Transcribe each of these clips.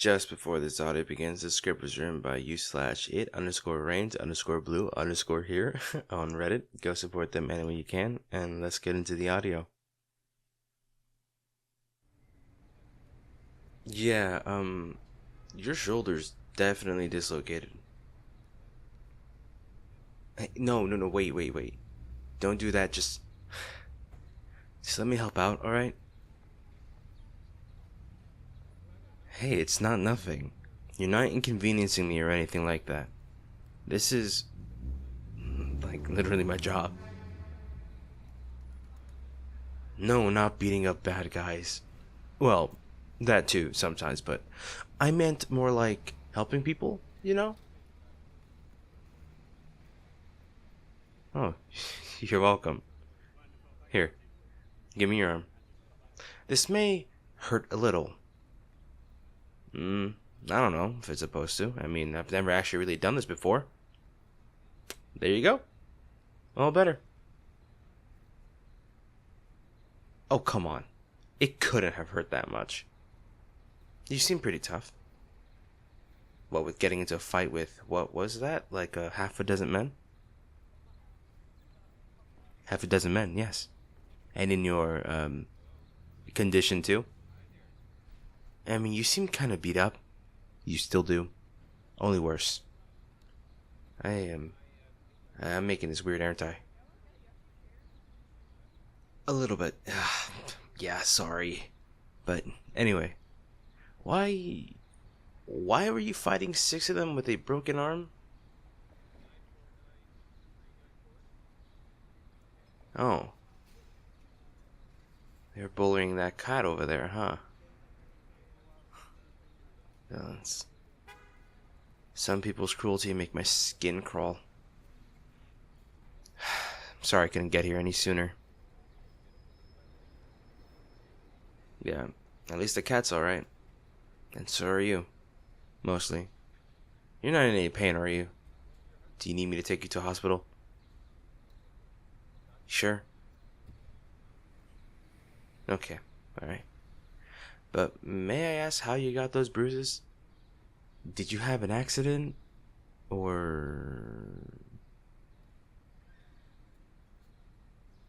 Just before this audio begins, the script was written by u/it_rains_blue_here on Reddit. Go support them any way you can, and let's get into the audio. Yeah, your shoulder's definitely dislocated. Hey, no, wait. Don't do that, just let me help out, alright? Hey, it's not nothing. You're not inconveniencing me or anything like that. This is, like, literally my job. No, not beating up bad guys. Well, that too, sometimes, but I meant more like helping people, you know? Oh, you're welcome. Here, give me your arm. This may hurt a little. I don't know if it's supposed to. I mean, I've never actually really done this before. There you go. All better. Oh, come on. It couldn't have hurt that much. You seem pretty tough. What, with getting into a fight with, what was that? Like a half a dozen men? Half a dozen men, yes. And in your, condition too? I mean, you seem kind of beat up. You still do. Only worse. I'm making this weird, aren't I? A little bit. Yeah, sorry. But anyway, why were you fighting 6 of them with a broken arm? Oh. They're bullying that cat over there, huh? It's, some people's cruelty make my skin crawl. Sorry I couldn't get here any sooner. Yeah, at least the cat's alright. And so are you. Mostly. You're not in any pain, are you? Do you need me to take you to a hospital? Sure. Okay, alright. But may I ask how you got those bruises? Did you have an accident? Or...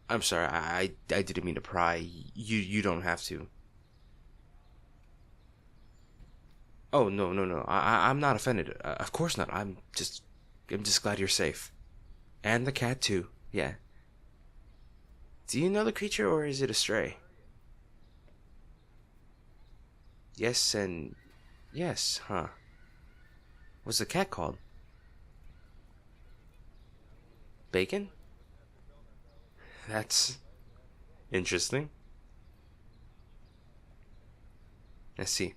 I'm sorry, I didn't mean to pry. You don't have to. Oh, no. I'm not offended. Of course not. I'm just glad you're safe. And the cat too. Yeah. Do you know the creature or is it a stray? Yes and yes, huh? What's the cat called? Bacon? That's interesting. I see.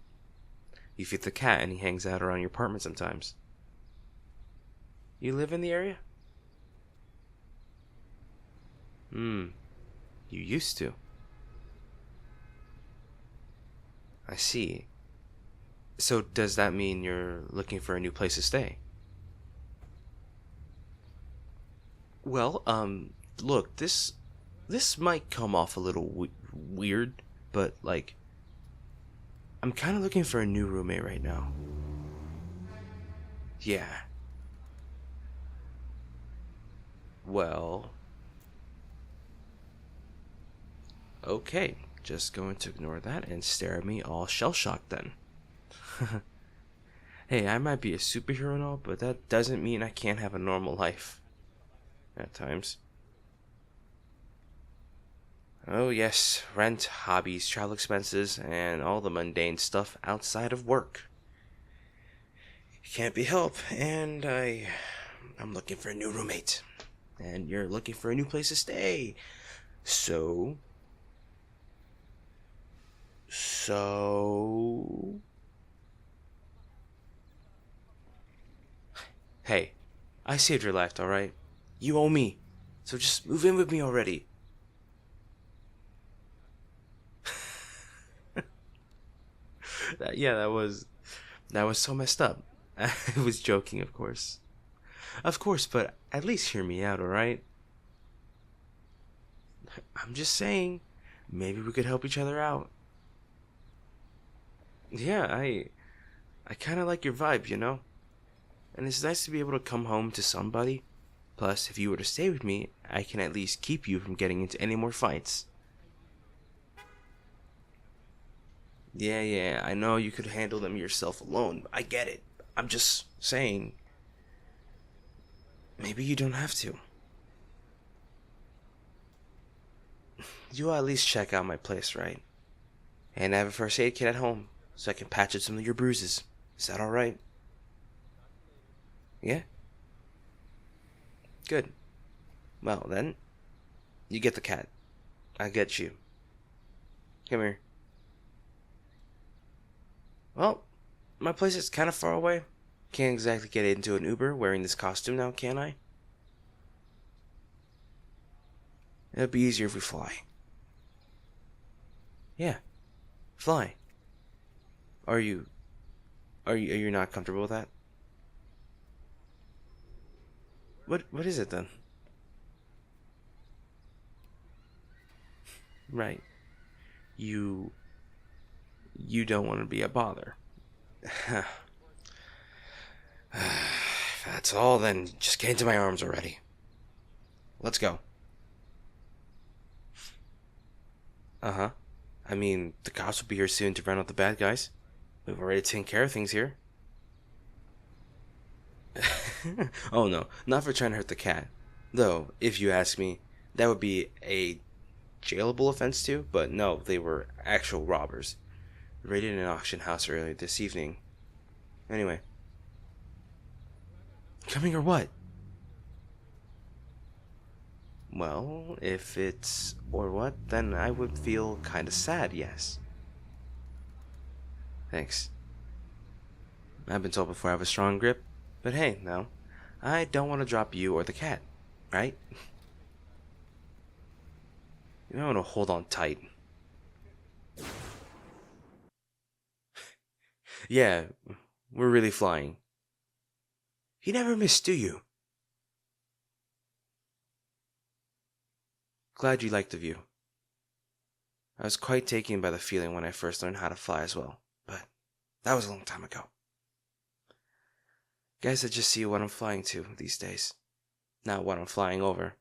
You feed the cat and he hangs out around your apartment sometimes. You live in the area? You used to. I see. So does that mean you're looking for a new place to stay? Well, look, this might come off a little weird, but like I'm kind of looking for a new roommate right now. Yeah. Well, okay. Just going to ignore that and stare at me all shell-shocked then. Hey, I might be a superhero and all, but that doesn't mean I can't have a normal life. At times. Oh yes, rent, hobbies, travel expenses, and all the mundane stuff outside of work. Can't be helped, and I'm looking for a new roommate. And you're looking for a new place to stay. So hey, I saved your life, alright? You owe me. So just move in with me already. Yeah, that was so messed up. I was joking, of course. Of course, but at least hear me out, alright? I'm just saying, maybe we could help each other out. Yeah, I kind of like your vibe, you know? And it's nice to be able to come home to somebody. Plus, if you were to stay with me, I can at least keep you from getting into any more fights. Yeah, I know you could handle them yourself alone. I get it. I'm just saying, maybe you don't have to. You'll at least check out my place, right? And I have a first aid kit at home, so I can patch up some of your bruises. Is that alright? Yeah? Good. Well, then, you get the cat. I get you. Come here. Well, my place is kind of far away. Can't exactly get into an Uber wearing this costume now, can I? It'll be easier if we fly. Yeah, fly. Are you are you not comfortable with that? What is it then? Right. You you don't want to be a bother. If that's all, then just get into my arms already. Let's go. Uh-huh. I mean, the cops will be here soon to run out the bad guys. We've already taken care of things here. Oh no, not for trying to hurt the cat. Though, if you ask me, that would be a jailable offense too, but no, they were actual robbers. Raided an auction house earlier this evening. Anyway, coming or what? Well, if it's or what, then I would feel kinda sad, yes. Thanks. I've been told before I have a strong grip, but hey, no. I don't want to drop you or the cat, right? You want to hold on tight. Yeah, we're really flying. You never miss, do you? Glad you liked the view. I was quite taken by the feeling when I first learned how to fly as well, but that was a long time ago. Guess I just see what I'm flying to these days, not what I'm flying over.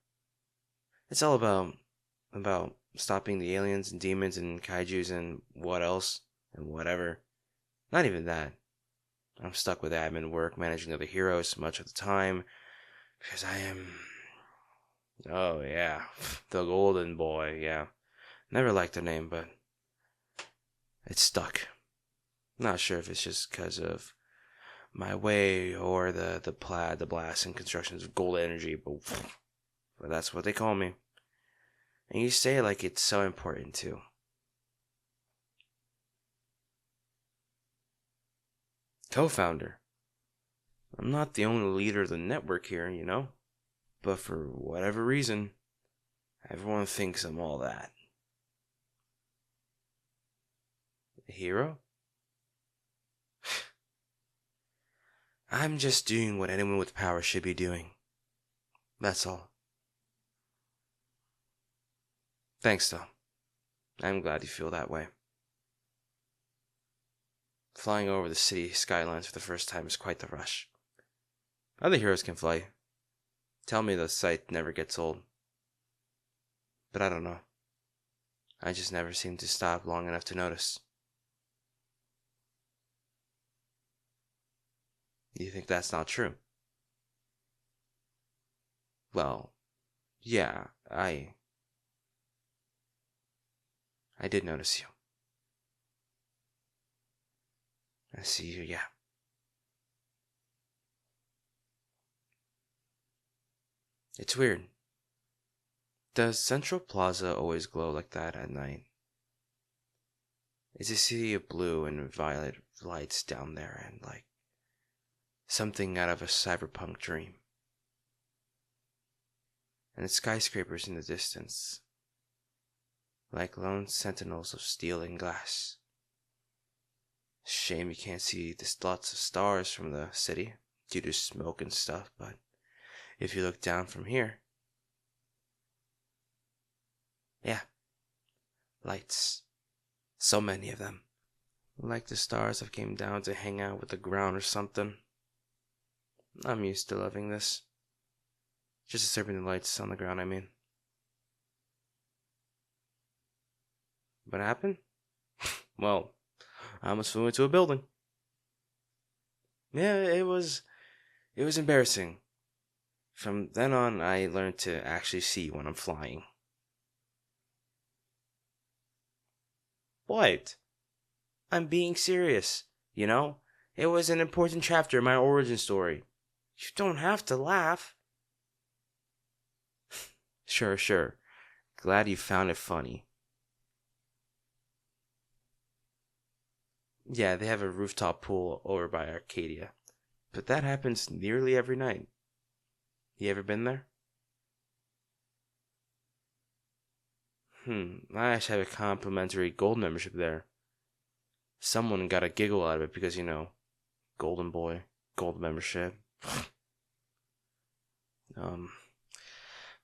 It's all about stopping the aliens and demons and kaijus and what else and whatever. Not even that. I'm stuck with admin work, managing other heroes much of the time, because I am. Oh, yeah. The Golden Boy, yeah. Never liked the name, but it's stuck. Not sure if it's just because of my way or the blast and constructions of gold energy, but that's what they call me. And you say it like it's so important, too. Co-founder. I'm not the only leader of the network here, you know? But for whatever reason, everyone thinks I'm all that. A hero? I'm just doing what anyone with power should be doing. That's all. Thanks, though. I'm glad you feel that way. Flying over the city skylines for the first time is quite the rush. Other heroes can fly. Tell me the sight never gets old. But I don't know. I just never seem to stop long enough to notice. You think that's not true? Well, yeah, I did notice you. I see you, yeah. It's weird. Does Central Plaza always glow like that at night? It's a city of blue and violet lights down there and like something out of a cyberpunk dream. And the skyscrapers in the distance, like lone sentinels of steel and glass. Shame you can't see the lots of stars from the city due to smoke and stuff, but if you look down from here, yeah, lights. So many of them. Like the stars have came down to hang out with the ground or something. I'm used to loving this. Just disturbing the lights on the ground, I mean. What happened? Well, I almost flew into a building. Yeah, it was embarrassing. From then on, I learned to actually see when I'm flying. What? I'm being serious, you know? It was an important chapter in my origin story. You don't have to laugh. Sure, sure. Glad you found it funny. Yeah, they have a rooftop pool over by Arcadia. But that happens nearly every night. You ever been there? I actually have a complimentary gold membership there. Someone got a giggle out of it because, golden boy, gold membership. um,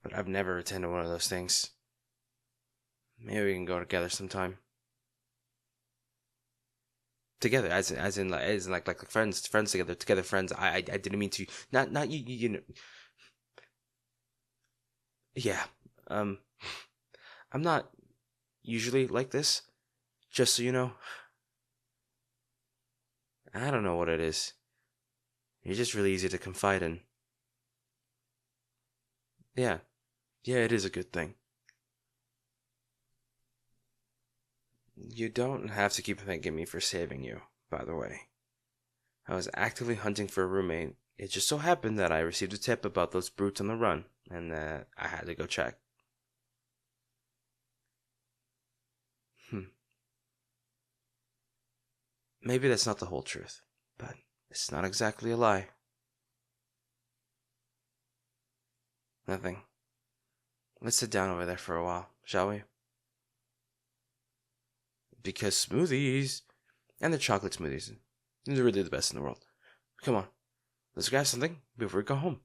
but I've never attended one of those things. Maybe we can go together sometime. Together, as in like friends together friends. I didn't mean to, not you know. Yeah, um, I'm not usually like this. Just so you know, I don't know what it is. You're just really easy to confide in. Yeah, yeah, it is a good thing. You don't have to keep thanking me for saving you, by the way. I was actively hunting for a roommate. It just so happened that I received a tip about those brutes on the run, and that I had to go check. Hmm. Maybe that's not the whole truth, but it's not exactly a lie. Nothing. Let's sit down over there for a while, shall we? Because smoothies, and the chocolate smoothies, they're really the best in the world. Come on, let's grab something before we go home.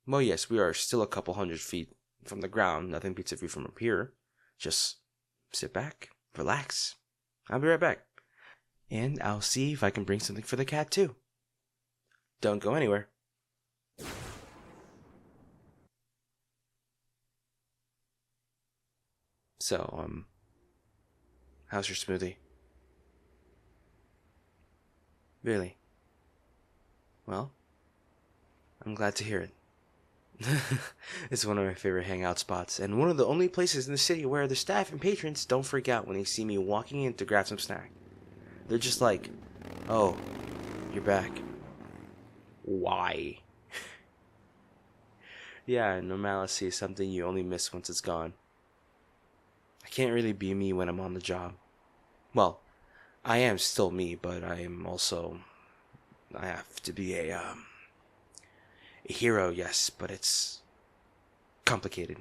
Well, yes, we are still a couple hundred feet from the ground. Nothing beats a view from up here. Just sit back, relax. I'll be right back. And I'll see if I can bring something for the cat, too. Don't go anywhere. So, how's your smoothie? Really? Well, I'm glad to hear it. It's one of my favorite hangout spots, and one of the only places in the city where the staff and patrons don't freak out when they see me walking in to grab some snack. They're just like, oh, you're back. Why? Yeah, normalcy is something you only miss once it's gone. I can't really be me when I'm on the job. Well, I am still me, but I am also. I have to be a hero, yes, but it's complicated.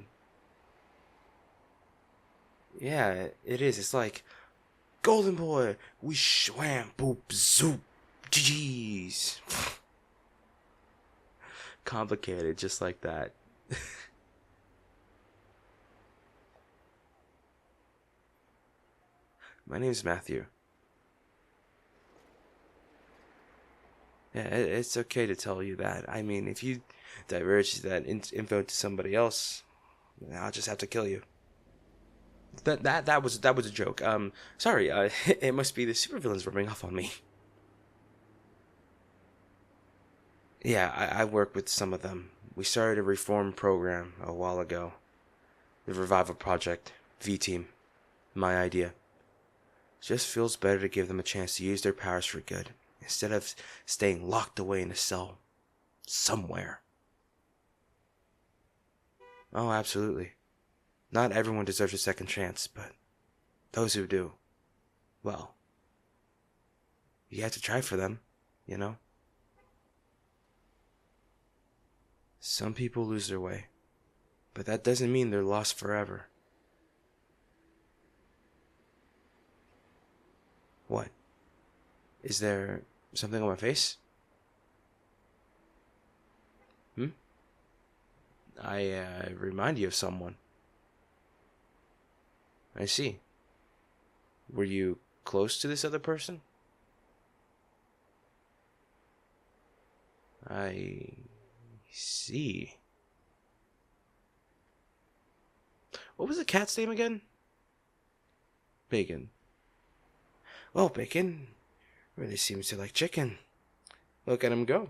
Yeah, it is. It's like, Golden Boy, we swam, boop, zoop, GG's. Complicated, just like that. My name's Matthew. Yeah, it's okay to tell you that. I mean, if you diverge that info to somebody else, I'll just have to kill you. That was a joke. Sorry. It must be the supervillains rubbing off on me. Yeah, I work with some of them. We started a reform program a while ago. The Revival Project, V Team. My idea. Just feels better to give them a chance to use their powers for good, instead of staying locked away in a cell somewhere. Oh, absolutely. Not everyone deserves a second chance, but those who do, well, you have to try for them, you know? Some people lose their way, but that doesn't mean they're lost forever. What? Is there something on my face? Hmm? I remind you of someone. I see. Were you close to this other person? I see. What was the cat's name again? Bacon. Well, Bacon really seems to like chicken. Look at him go.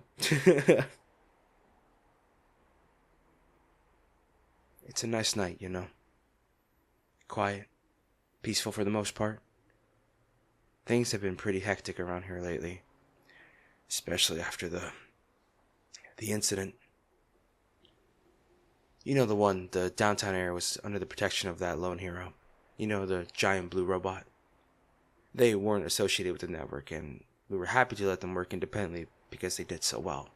It's a nice night, you know. Quiet, peaceful for the most part. Things have been pretty hectic around here lately, especially after the incident. You know the one, the downtown area was under the protection of that lone hero. You know, the giant blue robot. They weren't associated with the network, and we were happy to let them work independently because they did so well.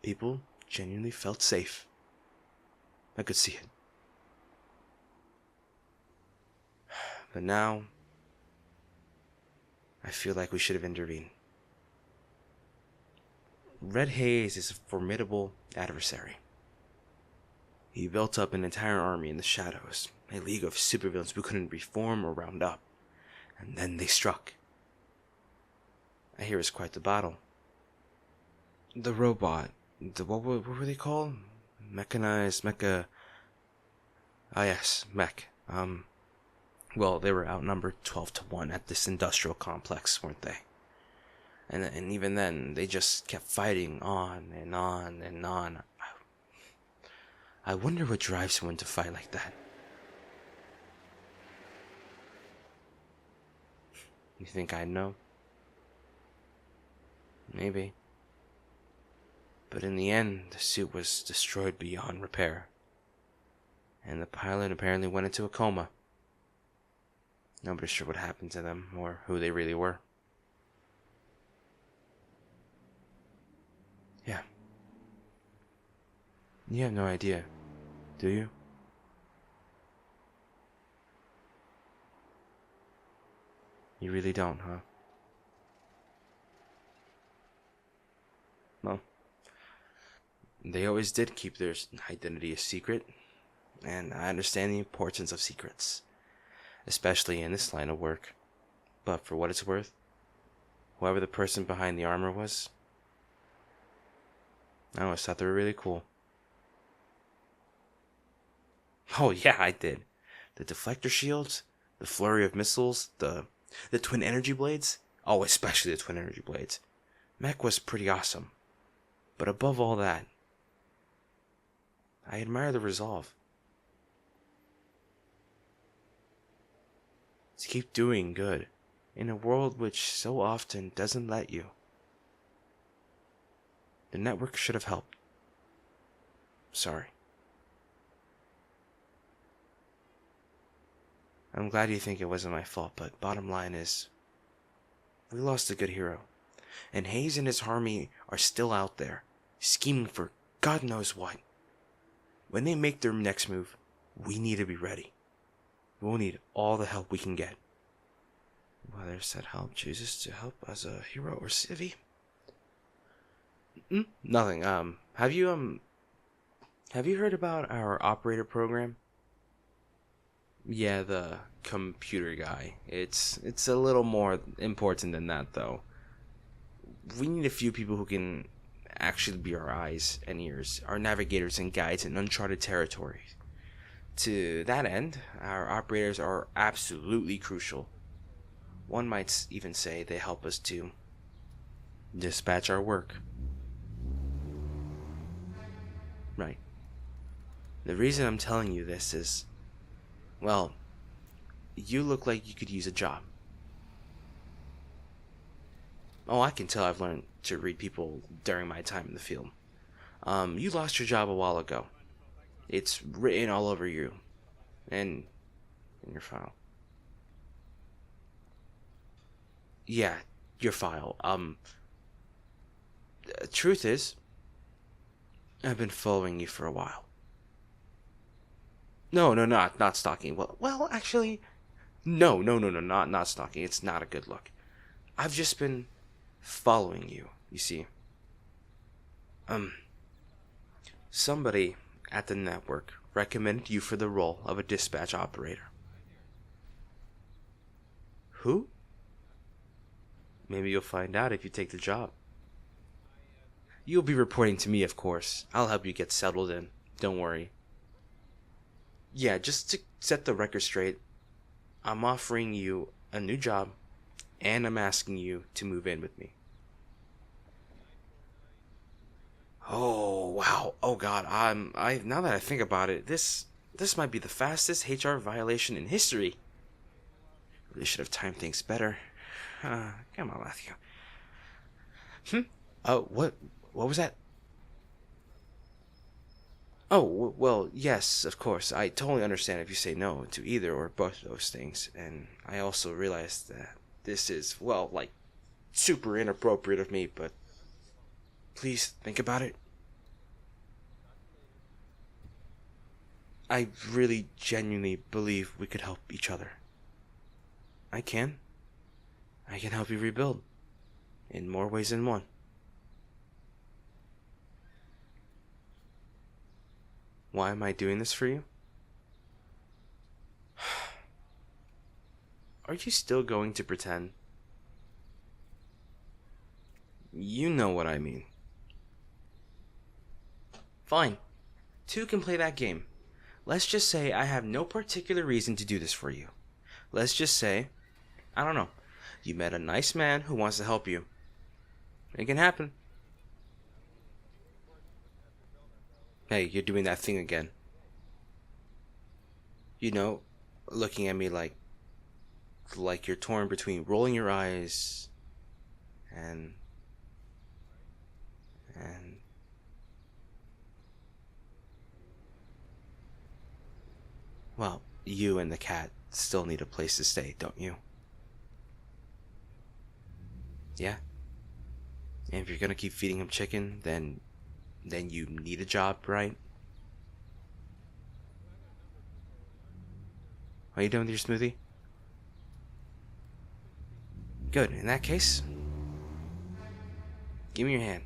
People genuinely felt safe. I could see it. But now, I feel like we should have intervened. Red Haze is a formidable adversary. He built up an entire army in the shadows, a league of supervillains we couldn't reform or round up. And then they struck. I hear it's quite the battle. The robot, what were they called? Yes, mech. Well, they were outnumbered 12-1 at this industrial complex, weren't they? And even then, they just kept fighting on and on and on. I wonder what drives someone to fight like that. You think I'd know? Maybe. But in the end, the suit was destroyed beyond repair. And the pilot apparently went into a coma. Nobody's sure what happened to them or who they really were. Yeah. You have no idea, do you? You really don't, huh? Well, they always did keep their identity a secret, and I understand the importance of secrets, especially in this line of work. But for what it's worth, whoever the person behind the armor was, I always thought they were really cool. Oh yeah, I did. The deflector shields, the flurry of missiles, the twin energy blades. Oh, especially the twin energy blades. Mech was pretty awesome. But above all that, I admire the resolve. To keep doing good in a world which so often doesn't let you. The network should have helped. Sorry. I'm glad you think it wasn't my fault, but bottom line is, we lost a good hero. And Hayes and his army are still out there, scheming for God knows what. When they make their next move, we need to be ready. We'll need all the help we can get. Whether said help chooses to help as a hero or civvy. Nothing. Have you heard about our operator program? Yeah, the computer guy. It's a little more important than that, though. We need a few people who can actually be our eyes and ears, our navigators and guides in uncharted territories. To that end, our operators are absolutely crucial. One might even say they help us to dispatch our work. Right. The reason I'm telling you this is, well, you look like you could use a job. Oh, I can tell I've learned to read people during my time in the field. You lost your job a while ago. It's written all over you and in your file. Yeah, your file. Truth is, I've been following you for a while. No, not stalking. Well, actually, no, not stalking. It's not a good look. I've just been following you. You see, somebody at the network recommended you for the role of a dispatch operator. Who? Maybe you'll find out if you take the job. You'll be reporting to me, of course. I'll help you get settled in. Don't worry. Yeah, just to set the record straight, I'm offering you a new job, and I'm asking you to move in with me. Oh wow! Oh God! I now that I think about it, this might be the fastest HR violation in history. Really should have timed things better. Come on, Matthew. What? What was that? Oh, well, yes, of course. I totally understand if you say no to either or both of those things. And I also realize that this is, well, like, super inappropriate of me, but please think about it. I really genuinely believe we could help each other. I can. I can help you rebuild in more ways than one. Why am I doing this for you? Are you still going to pretend? You know what I mean. Fine. Two can play that game. Let's just say I have no particular reason to do this for you. Let's just say, I don't know, you met a nice man who wants to help you. It can happen. Hey, you're doing that thing again. You know, looking at me like you're torn between rolling your eyes and and well, you and the cat still need a place to stay, don't you? Yeah. And if you're gonna keep feeding him chicken, then you need a job, right? Are you done with your smoothie? Good. In that case, give me your hand.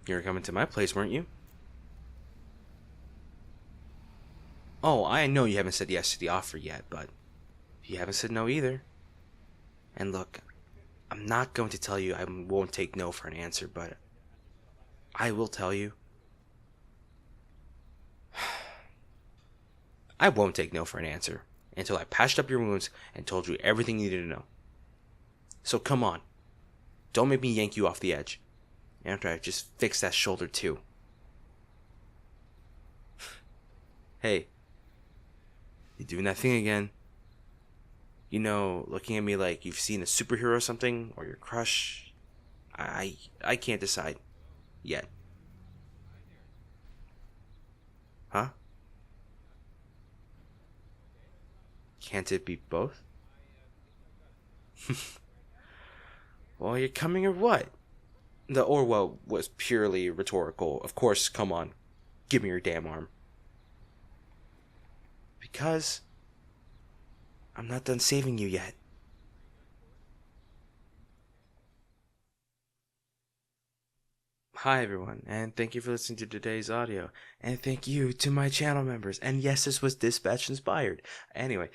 You were coming to my place, weren't you? Oh, I know you haven't said yes to the offer yet, but you haven't said no either. And look, I'm not going to tell you I won't take no for an answer, but I will tell you. I won't take no for an answer until I patched up your wounds and told you everything you needed to know. So come on. Don't make me yank you off the edge. After I've just fixed that shoulder too. Hey, you're doing that thing again. You know, looking at me like you've seen a superhero or something, or your crush. I can't decide. Yet. Huh? Can't it be both? Well, you're coming or what? The Orwell was purely rhetorical. Of course, come on. Give me your damn arm. Because I'm not done saving you yet. Hi everyone, and thank you for listening to today's audio. And thank you to my channel members. And yes, this was dispatch inspired. Anyway,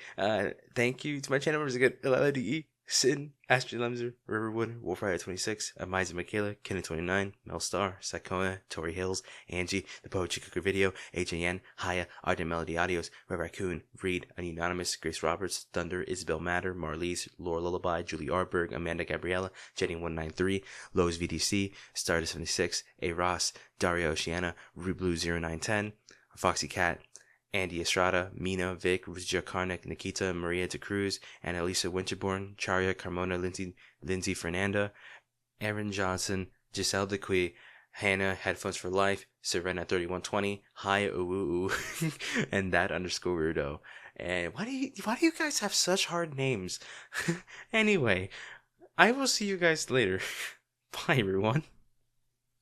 thank you to my channel members again. LLDE, Sin, Astrid Lemser, Riverwood, Wolfrider 26, Amiza Michaela, Kenny 29, Mel Star, Sakona, Tori Hills, Angie, The Poetry Cooker Video, AJN, Haya, Art and Melody Audios, Red Raccoon, Reed, Anonymous, Grace Roberts, Thunder, Isabel Matter, Marlies, Laura Lullaby, Julie Arberg, Amanda Gabriella, Jenny 193, Lowe's VDC, Stardust 76, A Ross, Daria Oceana, Rublue 0910, Foxy Cat, Andy Estrada, Mina, Vic, Ruzia Karnik, Nikita, Maria De Cruz, and Elisa Winterborn, Charia, Carmona, Lindsay Fernanda, Aaron Johnson, Giselle DeQuy, Hannah, Headphones for Life, Serena 3120, Hi Ooh and that underscore weirdo. And why do you guys have such hard names? Anyway, I will see you guys later. Bye everyone.